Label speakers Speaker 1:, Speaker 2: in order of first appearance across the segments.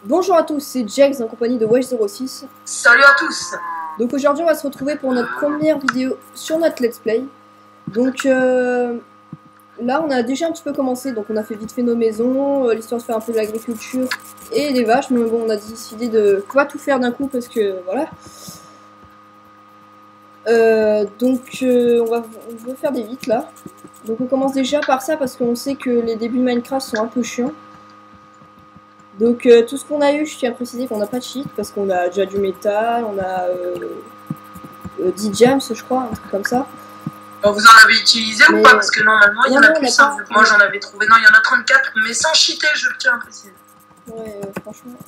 Speaker 1: Bonjour à tous, c'est Jax en compagnie de Wesh06.
Speaker 2: Salut à tous.
Speaker 1: Donc aujourd'hui on va se retrouver pour notre première vidéo sur notre let's play. Donc là on a déjà un petit peu commencé, donc on a fait vite fait nos maisons, l'histoire de faire un peu de l'agriculture et des vaches, mais bon on a décidé de pas tout faire d'un coup parce que voilà. On va faire des vites là. Donc on commence déjà par ça parce qu'on sait que les débuts de Minecraft sont un peu chiants. Donc tout ce qu'on a eu, je tiens à préciser qu'on n'a pas de cheat parce qu'on a déjà du métal, on a 10 gems je crois, un truc comme ça.
Speaker 2: Bon, vous en avez utilisé ou pas? Parce que normalement il y en a plus. Moi j'en avais trouvé, non il y en a 34, mais sans cheater, je tiens à préciser.
Speaker 1: Ouais, franchement.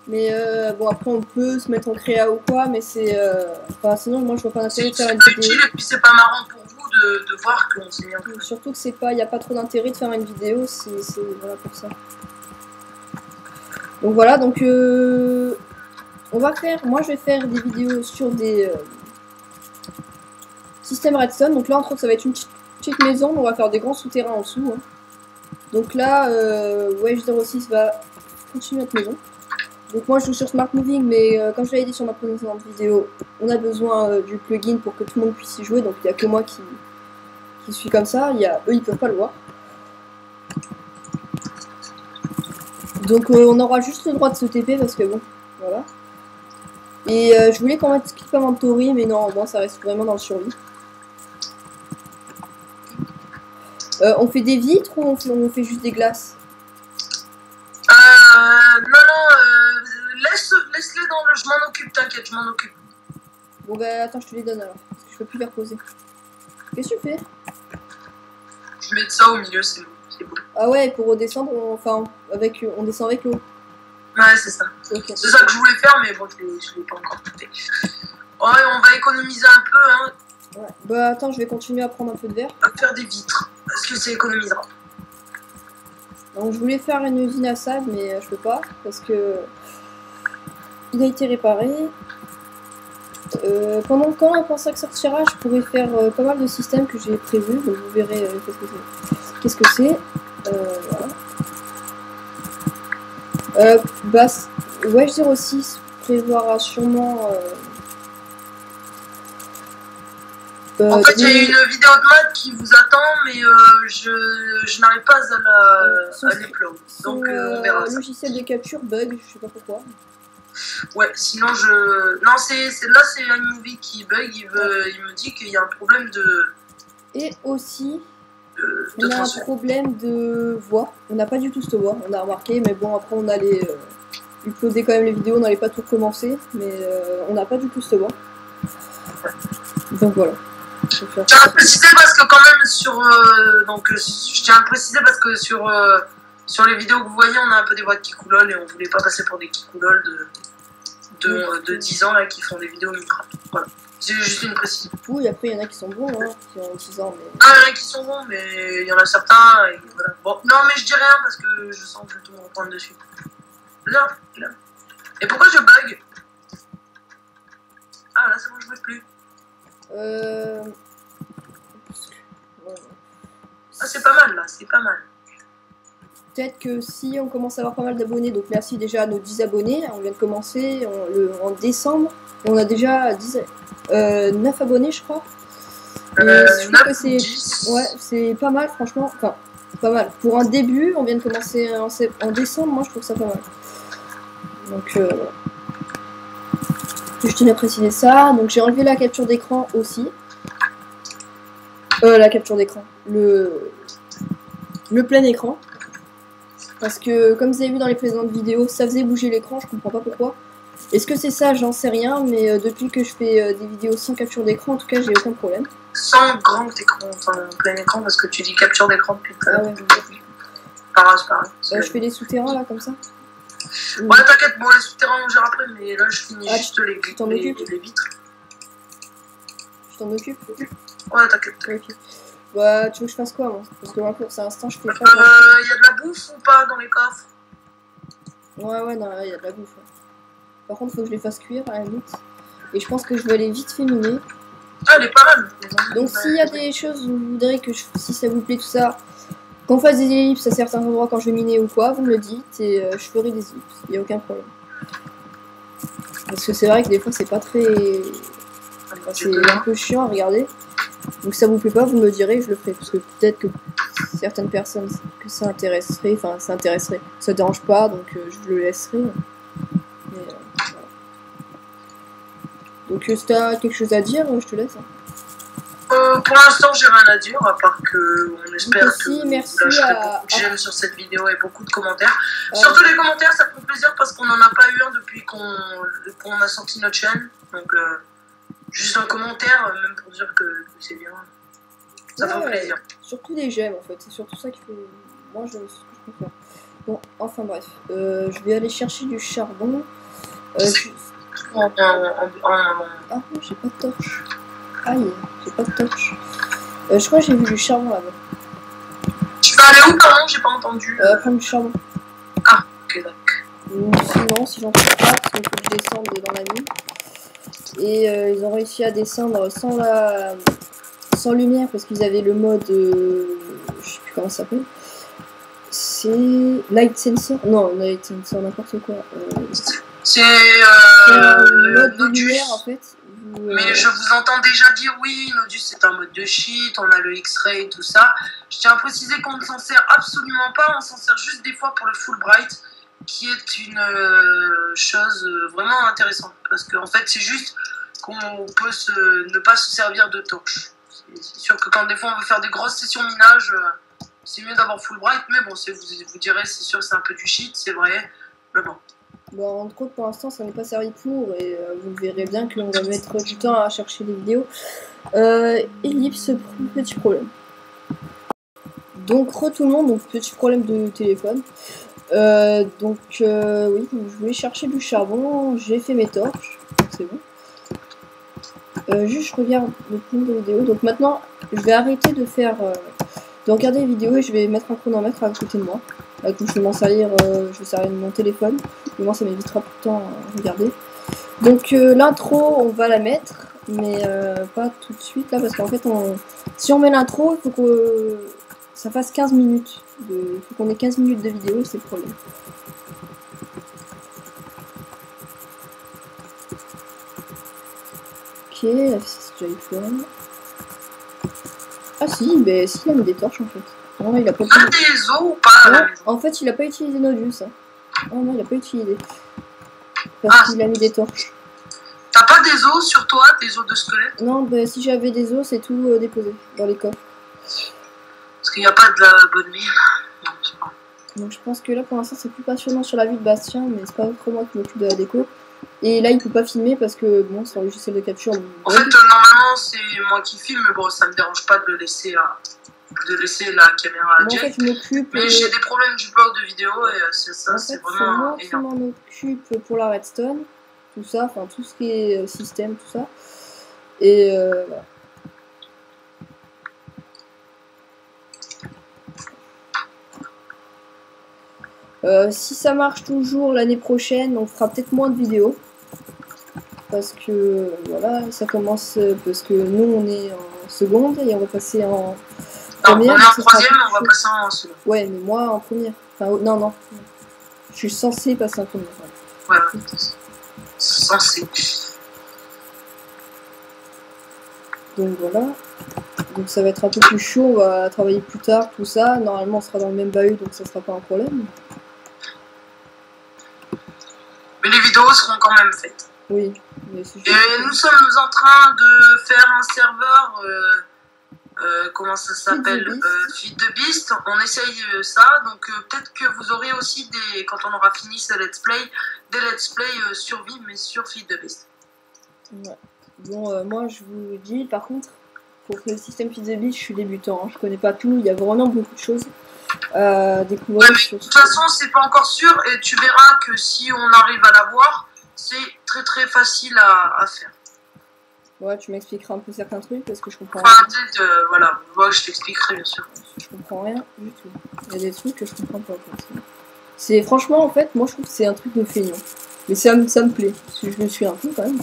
Speaker 1: Mais bon après on peut se mettre en créa ou quoi, mais c'est... Enfin sinon moi je vois pas d'intérêt de faire une vidéo.
Speaker 2: C'est utile et puis c'est pas marrant pour vous de voir qu'on s'est mis en créa.
Speaker 1: Surtout que c'est pas, y a pas trop d'intérêt de faire une vidéo, c'est voilà pour ça. Donc voilà, donc on va faire, moi je vais faire des vidéos sur des systèmes redstone. Donc là entre autres ça va être une petite maison, on va faire des grands souterrains en dessous. Hein. Donc là, Wesh06 va continuer notre maison. Donc moi je joue sur Smart Moving, mais comme je l'avais dit sur ma précédente vidéo, on a besoin du plugin pour que tout le monde puisse y jouer. Donc il n'y a que moi qui suis comme ça, eux ils peuvent pas le voir. Donc on aura juste le droit de se TP parce que bon, voilà. Et je voulais qu'on mette Skip Inventory, mais non, bon, ça reste vraiment dans le survie. On fait des vitres ou on fait juste des glaces?
Speaker 2: Laisse-les dans le... Je m'en occupe, t'inquiète, je m'en occupe.
Speaker 1: Bon bah attends, je te les donne alors, parce que je peux plus les reposer. Qu'est-ce que tu fais?
Speaker 2: Je mets ça au milieu, c'est beau.
Speaker 1: Ah ouais, pour redescendre, on descend avec l'eau.
Speaker 2: Ouais, c'est ça.
Speaker 1: Okay.
Speaker 2: C'est ça que je voulais faire, mais bon, je l'ai pas encore fait. Ouais, on va économiser un peu, hein.
Speaker 1: Ouais. Bah attends, je vais continuer à prendre un peu de verre.
Speaker 2: On va faire des vitres, parce que c'est économisera.
Speaker 1: Donc je voulais faire une usine à sable, mais je peux pas, parce que il a été réparé. Pendant quand on pense que ça sortira, je pourrais faire pas mal de systèmes que j'ai prévus, donc vous verrez qu'est-ce que c'est. Voilà. Wesh06 prévoira sûrement...
Speaker 2: en fait, il y a une vidéo de mode qui vous attend, mais je n'arrive pas à l'upload. Donc, on verra ça.
Speaker 1: Le logiciel de capture bug, je sais pas pourquoi. Ouais,
Speaker 2: sinon je... Non, là, c'est iMovie qui bug. Il me dit qu'il y a un problème de...
Speaker 1: Et aussi, on a un problème de voix. On n'a pas du tout cette voix, on a remarqué, mais bon, après, on allait uploader quand même les vidéos, on n'allait pas tout recommencer, mais on n'a pas du tout cette voix. Donc voilà.
Speaker 2: Je tiens à préciser parce que quand même sur les vidéos que vous voyez, on a un peu des voix de Kikoulol et on voulait pas passer pour des Kikoulol de 10 ans là qui font des vidéos Minecraft. Voilà. C'est juste une précision.
Speaker 1: Oui, après il y en a qui sont bons, hein, qui ont 10 ans. Mais...
Speaker 2: Ah, il y en a qui sont bons, mais il y en a certains. Et voilà. Bon, non, mais je dis rien parce que je sens plutôt me reprendre dessus. Là. Et pourquoi je bug? Ah, là, c'est bon, je bug plus. Ah, c'est pas mal là, c'est pas mal.
Speaker 1: Peut-être que si on commence à avoir pas mal d'abonnés, donc merci déjà à nos 10 abonnés, on vient de commencer en décembre, et on a déjà 9 abonnés je crois. Je trouve que c'est pas mal franchement, enfin pas mal. Pour un début, on vient de commencer en décembre, moi je trouve ça pas mal. Donc je tenais à préciser ça, donc j'ai enlevé la capture d'écran aussi. La capture d'écran, le plein écran. Parce que, comme vous avez vu dans les précédentes vidéos, ça faisait bouger l'écran, je comprends pas pourquoi. Est-ce que c'est ça? J'en sais rien, mais depuis que je fais des vidéos sans capture d'écran, en tout cas, j'ai aucun problème.
Speaker 2: Sans grand écran, enfin plein écran, parce que tu dis capture d'écran depuis tout à l'heure. C'est pareil.
Speaker 1: Je fais les souterrains là, comme ça.
Speaker 2: Ouais, t'inquiète, bon, les souterrains on gère après, mais là je finis juste les vitres.
Speaker 1: Tu t'en occupes?
Speaker 2: Ouais, t'inquiète.
Speaker 1: Okay. Bah, tu veux que je fasse quoi, moi? Parce que moi, pour l'instant, je fais pas.
Speaker 2: Y a de la bouffe ou pas dans les coffres?
Speaker 1: Ouais, non, il y a de la bouffe. Ouais. Par contre, faut que je les fasse cuire à la limite. Et je pense que je vais aller vite féminer.
Speaker 2: Ah, elle est pas mal.
Speaker 1: Donc, s'il y a des choses où vous voudrez que si ça vous plaît, tout ça, Qu'on fasse des ellipses à certains endroits quand je vais miner ou quoi, vous me le dites et je ferai des ellipses, il n'y a aucun problème. Parce que c'est vrai que des fois c'est pas très... Enfin, c'est un peu chiant à regarder. Donc si ça vous plaît pas, vous me le direz, je le ferai. Parce que peut-être que certaines personnes que ça intéresserait, enfin ça intéresserait, ça dérange pas, donc je le laisserai. Mais, voilà. Donc si t'as quelque chose à dire, je te laisse.
Speaker 2: Pour l'instant, j'ai rien à dire, à part que on espère
Speaker 1: aussi,
Speaker 2: que
Speaker 1: merci
Speaker 2: vous lâcherez beaucoup de j'aime sur cette vidéo et beaucoup de commentaires. Surtout les commentaires, ça fait plaisir parce qu'on n'en a pas eu un depuis qu'on a sorti notre chaîne. Donc, juste un commentaire, même pour dire que c'est bien. Ça fait plaisir. Surtout
Speaker 1: des j'aime en fait, c'est surtout ça qui fait. Moi, ce que je préfère. Bon, enfin bref, je vais aller chercher du charbon. Ah non, j'ai pas de torche. Aïe, j'ai pas de torche. Je crois que j'ai vu du charbon là-bas.
Speaker 2: Tu vas aller où, pardon? J'ai pas entendu.
Speaker 1: Prendre du charbon.
Speaker 2: Ah, ok, d'accord.
Speaker 1: Sinon, si j'en trouve pas, parce qu'il faut que je descende dans la nuit. Et ils ont réussi à descendre sans lumière parce qu'ils avaient le mode. Je sais plus comment ça s'appelle. C'est. Light Sensor? Non, Light Sensor, n'importe quoi.
Speaker 2: C'est.
Speaker 1: Le mode de lumière en fait.
Speaker 2: Mais je vous entends déjà dire oui, Nodus c'est un mode de cheat, on a le X-Ray et tout ça. Je tiens à préciser qu'on ne s'en sert absolument pas, on s'en sert juste des fois pour le Fulbright, qui est une chose vraiment intéressante. Parce qu'en fait c'est juste qu'on peut ne pas se servir de torche. C'est sûr que quand des fois on veut faire des grosses sessions minage, c'est mieux d'avoir Fulbright, mais bon, vous direz c'est sûr c'est un peu du cheat, c'est vrai, mais bon.
Speaker 1: Bon, entre autres, pour l'instant, ça n'est pas servi pour, et vous verrez bien qu'on va mettre du temps à chercher les vidéos. Ellipse, petit problème. Donc, tout le monde, donc petit problème de téléphone. Oui, donc, je voulais chercher du charbon, j'ai fait mes torches, c'est bon. Juste, je regarde le plan de vidéo. Donc maintenant, je vais arrêter de regarder les vidéos et je vais mettre un chronomètre à côté de moi. Là, je vais m'en servir, je vais servir de mon téléphone. Et moi, ça m'évitera plus de temps à regarder. Donc l'intro, on va la mettre, mais pas tout de suite là, parce qu'en fait, si on met l'intro, il faut que ça fasse 15 minutes. Il faut qu'on ait 15 minutes de vidéo, c'est le problème. Ok, c'est déjà iPhone. Ah si, mais si, il a mis des torches en fait. Non, il a pas
Speaker 2: utilisé des os ou pas
Speaker 1: non, en fait, il a pas utilisé Nodus. Hein. Oh non, il a pas utilisé. Parce qu'il a mis des torches.
Speaker 2: T'as pas des os sur toi, des os de squelette?
Speaker 1: Non, bah si j'avais des os, c'est tout déposé dans les coffres.
Speaker 2: Parce qu'il n'y a pas de la bonne mine. Non, je sais pas.
Speaker 1: Donc je pense que là, pour l'instant, c'est plus passionnant sur la vue de Bastien, mais c'est pas trop moi qui m'occupe de la déco. Et là, il peut pas filmer parce que, bon, c'est un logiciel de capture.
Speaker 2: En fait, normalement, c'est moi qui filme, mais bon, ça me dérange pas de le laisser la caméra à Jack.
Speaker 1: En fait, je m'occupe.
Speaker 2: Mais j'ai des problèmes du blog de vidéo et c'est ça, en fait, c'est vraiment
Speaker 1: énorme. C'est moi qui m'en occupe pour la redstone, tout ça, enfin tout ce qui est système, tout ça. Et voilà. Si ça marche toujours l'année prochaine, on fera peut-être moins de vidéos. Parce que voilà, ça commence. Parce que nous, on est en seconde et on va passer en.
Speaker 2: Première, on est en troisième, on va passer en seconde.
Speaker 1: Ouais, mais moi en première. Enfin, non. Je suis censée passer en première.
Speaker 2: Ouais, censé.
Speaker 1: Donc voilà. Donc ça va être un peu plus chaud, on va travailler plus tard, tout ça. Normalement, on sera dans le même bahut, donc ça sera pas un problème.
Speaker 2: Mais les vidéos seront quand même faites.
Speaker 1: Oui. Mais
Speaker 2: et nous sommes en train de faire un serveur. Comment ça s'appelle, Feed the Beast. On essaye ça, donc peut-être que vous aurez aussi quand on aura fini ce let's play, des let's play survie, mais sur Feed the Beast.
Speaker 1: Ouais. Bon, moi je vous dis, par contre, pour le système Feed the Beast, je suis débutant, hein. Je connais pas tout, il y a vraiment beaucoup de choses à découvrir.
Speaker 2: Ouais, mais de toute façon, c'est pas encore sûr, et tu verras que si on arrive à l'avoir, c'est très très facile à faire.
Speaker 1: Ouais, tu m'expliqueras un peu certains trucs parce que je comprends
Speaker 2: rien. Voilà, moi je t'expliquerai bien sûr.
Speaker 1: Je comprends rien du tout. Il y a des trucs que je comprends pas. C'est franchement, en fait, moi je trouve que c'est un truc de feignant. Mais ça me plaît, parce que je me suis un peu quand même.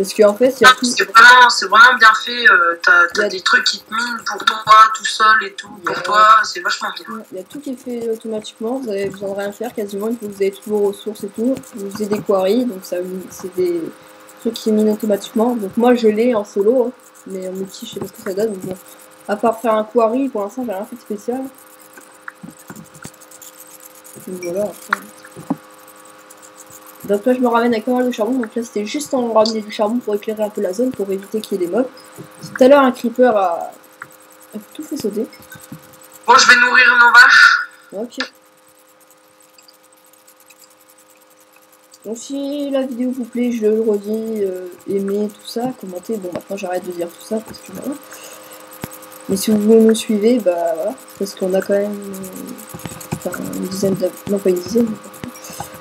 Speaker 1: Parce qu'en fait, il y a tout.
Speaker 2: C'est vraiment bien fait. T'as des trucs qui te minent pour toi, tout seul et tout. Pour toi, c'est vachement bien.
Speaker 1: Il y a tout qui est fait automatiquement. Vous avez besoin de rien faire quasiment. Une fois que vous avez toutes vos ressources et tout, vous faisiez des quarries. Donc, c'est des trucs qui minent automatiquement. Donc, moi, je l'ai en solo. Hein, mais en multi, je sais pas ce que ça donne. Mais bon, à part faire un quarry, pour l'instant, j'ai rien fait de spécial. Donc, voilà. Après. Donc là je me ramène avec pas mal de charbon, donc là c'était juste en ramener du charbon pour éclairer un peu la zone, pour éviter qu'il y ait des mobs. Tout à l'heure un creeper a tout fait sauter.
Speaker 2: Bon, je vais nourrir nos vaches.
Speaker 1: Ok. Donc si la vidéo vous plaît, je le redis, aimez, tout ça, commentez. Bon maintenant j'arrête de dire tout ça parce que voilà. Mais si vous nous suivez, bah voilà, parce qu'on a quand même une dizaine d'abonnés, non pas une dizaine,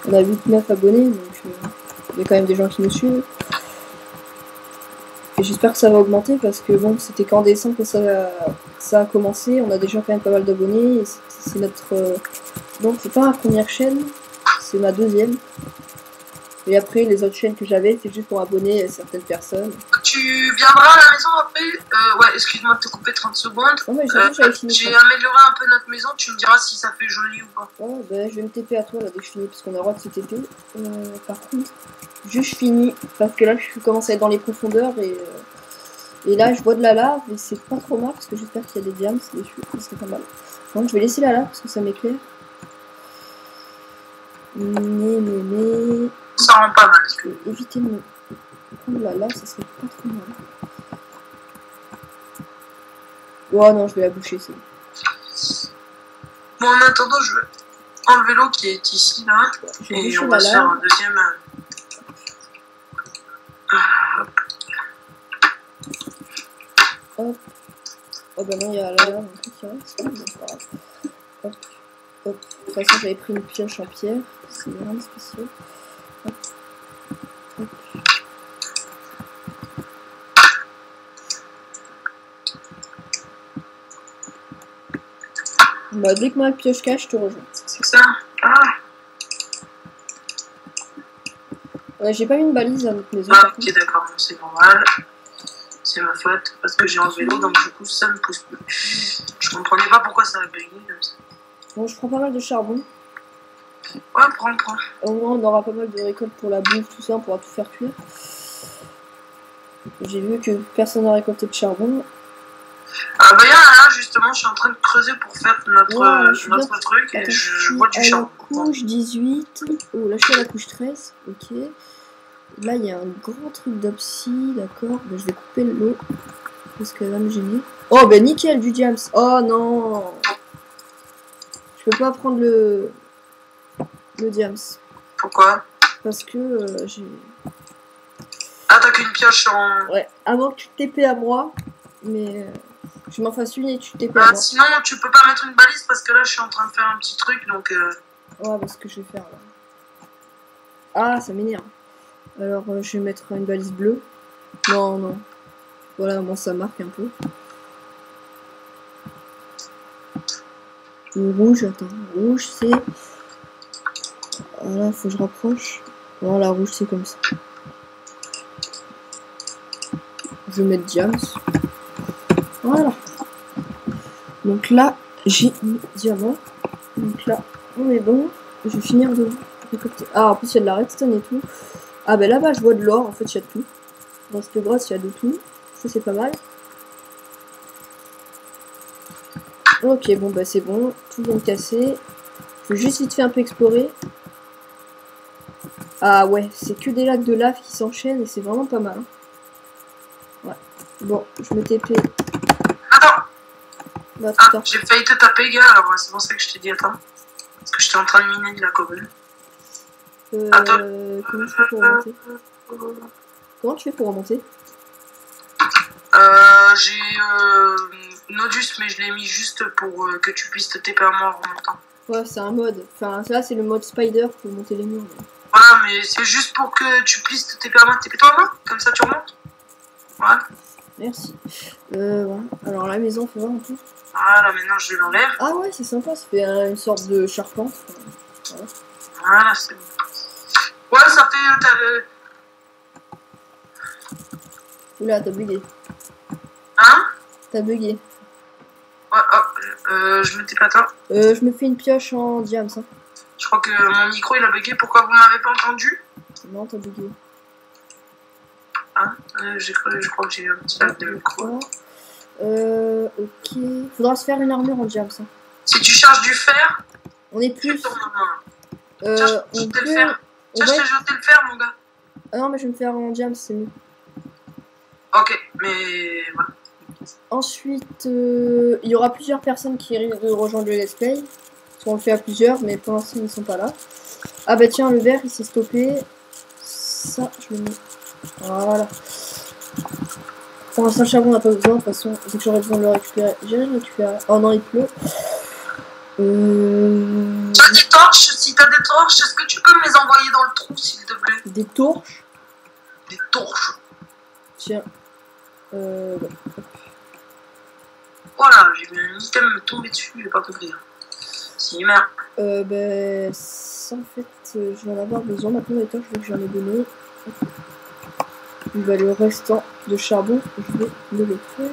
Speaker 1: on a 8-9 abonnés, donc il y a quand même des gens qui nous suivent. Et j'espère que ça va augmenter parce que bon, c'était qu'en décembre que ça a commencé, on a déjà quand même pas mal d'abonnés, c'est notre... donc c'est pas ma première chaîne, c'est ma deuxième. Et après, les autres chaînes que j'avais, c'est juste pour abonner certaines personnes.
Speaker 2: Tu viendras à la maison après ouais, excuse-moi de te couper 30 secondes.
Speaker 1: Oh, mais j'avais fini.
Speaker 2: J'ai amélioré un peu notre maison, tu me diras si ça fait joli ou pas.
Speaker 1: Oh, bah, je vais me TP à toi là dès que je finis, parce qu'on a le droit de se TP. Par contre, juste fini, parce que là je commence à être dans les profondeurs et là je vois de la lave et c'est pas trop mal parce que j'espère qu'il y a des diams dessus, ça serait pas mal. Donc je vais laisser la lave parce que ça m'éclaire. Mais...
Speaker 2: Ça rend pas mal.
Speaker 1: Je vais éviter de me prendre la lave, ça serait pas trop mal. Oh non, je vais la boucher, c'est bon.
Speaker 2: Bon, en attendant, je vais enlever l'eau qui est ici, là. Et on va se faire un deuxième...
Speaker 1: Hop. Oh bah non, il y a la lave en tout cas. Hop. Hop. De toute façon, j'avais pris une pioche en pierre. C'est rien de spécial. Hop. Hop. Bah, dès que ma pioche cache, je te rejoins.
Speaker 2: C'est ça. Ah.
Speaker 1: Ouais, j'ai pas mis une balise à notre maison.
Speaker 2: Ah, ok, d'accord, c'est normal. C'est ma faute, parce que j'ai enlevé l'eau, donc du coup, ça me pousse plus. Je comprenais pas pourquoi ça a bugué comme ça.
Speaker 1: Bon, je prends pas mal de charbon.
Speaker 2: Ouais, prends.
Speaker 1: Au moins, on aura pas mal de récoltes pour la bouffe, tout ça, on pourra tout faire cuire. J'ai vu que personne n'a récolté de charbon.
Speaker 2: Ah bah là, justement, je suis en train de creuser pour faire notre truc et je vois du charbon.
Speaker 1: Couche 18. Oh, là, je suis à la couche 13. Ok. Là, il y a un grand truc d'obsi, d'accord. Ben, je vais couper l'eau parce qu'elle va me gêner. Oh, ben nickel, du diams. Oh non. Je peux pas prendre le diams.
Speaker 2: Pourquoi?
Speaker 1: Parce que j'ai...
Speaker 2: Ah, t'as qu'une pioche en...
Speaker 1: Ouais, avant que tu TP à moi, mais je m'en fasse une et tu TP à moi.
Speaker 2: Sinon, tu peux pas mettre une balise parce que là, je suis en train de faire un petit truc, donc...
Speaker 1: Ouais, bah, ce que je vais faire là. Ah, ça m'énerve. Alors, je vais mettre une balise bleue. Non. Voilà, moi ça marque un peu. Ou rouge, attends. Rouge, c'est... Voilà, faut que je rapproche. Voilà, rouge, c'est comme ça. Je vais mettre diams. Voilà. Donc là, j'ai mis diamant. Donc là, on est bon. Je vais finir de récolter. Ah, en plus, il y a de la redstone et tout. Ah, ben là-bas, je vois de l'or. En fait, il y a de tout. Dans cette grosse, il y a de tout. Ça, c'est pas mal. Ok, bon, bah, c'est bon. Tout vient de casser. Je vais juste vite fait un peu explorer. Ah, ouais, c'est que des lacs de lave qui s'enchaînent et c'est vraiment pas mal. Ouais. Bon, je me TP.
Speaker 2: Attends!
Speaker 1: Bah,
Speaker 2: ah, j'ai failli te taper, gars, alors c'est pour ça que je t'ai dit attends. Parce que j'étais en train de miner de la cobble.
Speaker 1: Comment tu fais pour remonter? Comment tu fais pour remonter?
Speaker 2: J'ai Nodus, mais je l'ai mis juste pour que tu puisses te TP à moi en remontant.
Speaker 1: Ouais, c'est un mode. Enfin, là, c'est le mode spider pour monter les murs. Mais...
Speaker 2: Voilà, mais c'est juste pour que tu puisses te TP à moi. TP-toi à moi, comme ça tu remontes. Voilà.
Speaker 1: Merci. Voilà. Alors, la maison, faut voir un peu.
Speaker 2: Voilà, maintenant je l'enlève.
Speaker 1: Ah ouais, c'est sympa, ça fait une sorte de charpente. Voilà,
Speaker 2: voilà c'est bon. Ouais, ça fait...
Speaker 1: Oula, t'as bugué.
Speaker 2: Hein?
Speaker 1: T'as bugué.
Speaker 2: Ouais, oh, je me tais pas toi.
Speaker 1: Je me fais une pioche en diams. Hein.
Speaker 2: Je crois que mon micro il a bugué. Pourquoi vous m'avez pas entendu?
Speaker 1: Non, t'as bugué.
Speaker 2: Hein? Je crois que j'ai un petit lag de micro.
Speaker 1: Ok. Faudra se faire une armure en diams. Hein.
Speaker 2: Si tu charges du fer,
Speaker 1: On est
Speaker 2: tu
Speaker 1: plus.
Speaker 2: tournes en main.
Speaker 1: On
Speaker 2: Tiens, je t'ai
Speaker 1: peut.
Speaker 2: le fer. Tiens, je t'ai jeté le fer, mon gars.
Speaker 1: Ah non, mais je vais me faire en diams, c'est mieux.
Speaker 2: Ok, mais voilà.
Speaker 1: Ensuite, il y aura plusieurs personnes qui risquent de rejoindre le let's play. On le fait à plusieurs, mais pour l'instant, ils ne sont pas là. Ah bah tiens, le verre, il s'est stoppé. Ça, je le mets. Voilà. Pour l'instant, le charbon, on n'a pas besoin. De toute façon, dès que j'aurai besoin de le récupérer, j'irai le récupérer. Oh non, il pleut.
Speaker 2: Tiens, des torches, si t'as des torches, est-ce que tu peux me les envoyer dans le trou, s'il te plaît?
Speaker 1: Des torches.
Speaker 2: Des torches.
Speaker 1: Tiens. Ouais.
Speaker 2: Voilà, j'ai vu un item me tomber dessus, j'ai pas compris. Si, merde.
Speaker 1: Ben, ça, en fait, je vais en avoir besoin maintenant des torches, vu que j'en ai donné. Bah, le restant de charbon, je vais le faire.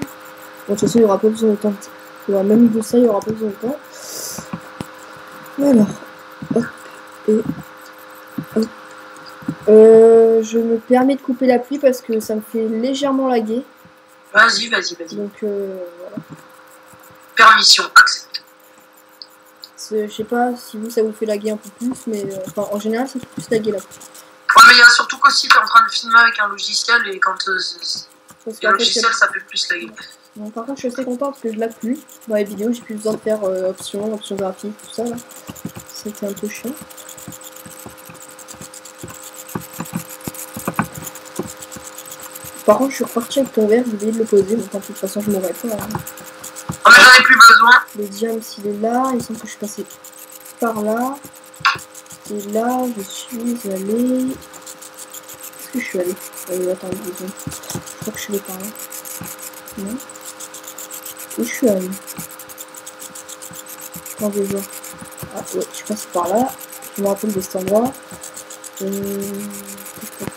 Speaker 1: Bon, de toute façon, il n'y aura pas besoin de temps. Même de ça, il n'y aura pas besoin de temps. Alors, hop, et hop. Je me permets de couper la pluie parce que ça me fait légèrement laguer.
Speaker 2: Vas-y.
Speaker 1: Donc, voilà.
Speaker 2: Permission, accepte.
Speaker 1: Je sais pas si vous, ça vous fait laguer un peu plus, mais enfin, en général, ça fait plus laguer la pluie.
Speaker 2: Ouais, mais il y a surtout qu'aussi, t'es en train de filmer avec un logiciel et quand
Speaker 1: Parce
Speaker 2: le logiciel, ça fait plus laguer.
Speaker 1: Bon, par contre, je suis assez content parce que je lag plus. Dans les vidéos, j'ai plus besoin de faire options graphiques, tout ça là. C'était un peu chiant. Par contre, je suis reparti avec ton verre, j'ai oublié de le poser, donc de toute façon, je m'aurais pas. Hein.
Speaker 2: Oh, mais j'en ai plus besoin.
Speaker 1: Le diams, il est là, il semble que je suis passé par là. Et là, je suis allé. Est-ce que je suis allé? Attends, je crois que je suis allé par là. Non. Où je suis allé? Quand je vois. Ah ouais, je suis passé par là. Je me rappelle de cet endroit.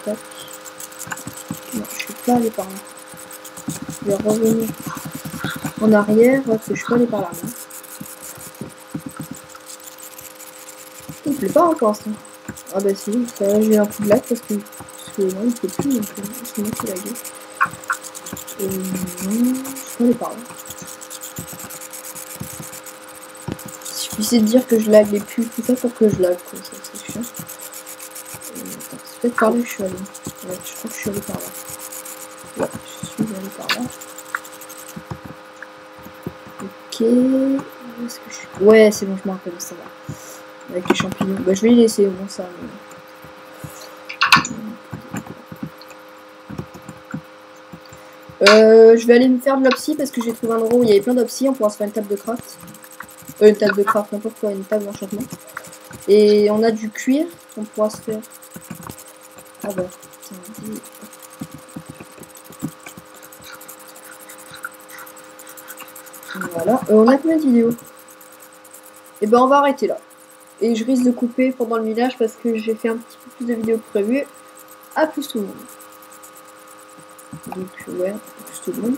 Speaker 1: Tac. Non, je suis pas allé par là. Je vais revenir en arrière, parce que je suis pas allé par là. Non. Il pleut pas pour l'instant. Ah bah si, j'ai eu un coup de lag parce que non, il pleut plus, donc c'est moi qui ai lagué. Non, je suis pas allé par là. Il suffisait de dire que je lag les pubs, tout ça pour que je lag, quoi, c'est chiant. C'est peut-être par là que je suis allé. Ouais, je crois que je suis allé par là. Ouais, je suis allé par là. Ok. Où est-ce que je suis? Ouais, c'est bon, je me rappelle, ça va. Avec les champignons. Bah, je vais les laisser, au moins ça. Je vais aller me faire de l'opsie parce que j'ai trouvé un endroit où il y avait plein d'opsie. On pourra se faire une table de craft. Une table de craft, n'importe quoi, une table d'enchantement. Et on a du cuir qu'on pourra se faire. Ah bah, putain, voilà. On a combien de vidéos? Et ben on va arrêter là. Et je risque de couper pendant le minage parce que j'ai fait un petit peu plus de vidéos que prévu. A plus tout le monde. Donc ouais, à plus tout le monde.